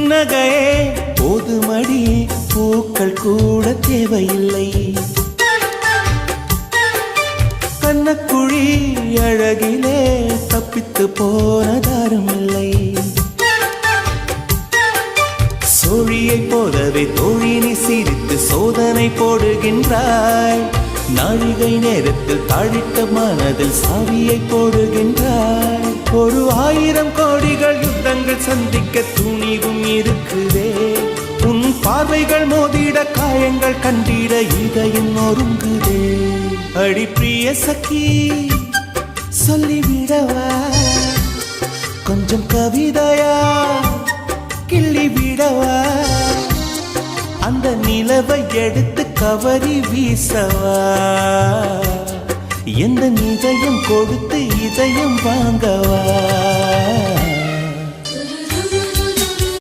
புன்னகையே போதுமடி பூக்கள் கூட தேவையில்லை கண்ணக்குழி அழகிலே தப்பித்து போனதாரும் இல்லை சோழியை போலவே தோழினி சிரித்து சோதனை போடுகின்றாய் நாழிகை நேரத்தில் தாழிட்ட மனதில் சாவியை போடுகின்றாய் ஒரு 1000 கோடிகள் யுத்தங்கள் சந்திக்க துணிவும் இருக்குதே உன் பார்வைகள் மோதிட காயங்கள் கண்டிட இதயம் நொறுங்குதே அடி பிரிய சகி சொல்லிவிடவா கொஞ்சம் கவிதையா கிள்ளி விடவா அந்த நிலவை எடுத்து கவரி வீசவா எந்த இதயம் கொடுத்து இதயம் வாங்கவா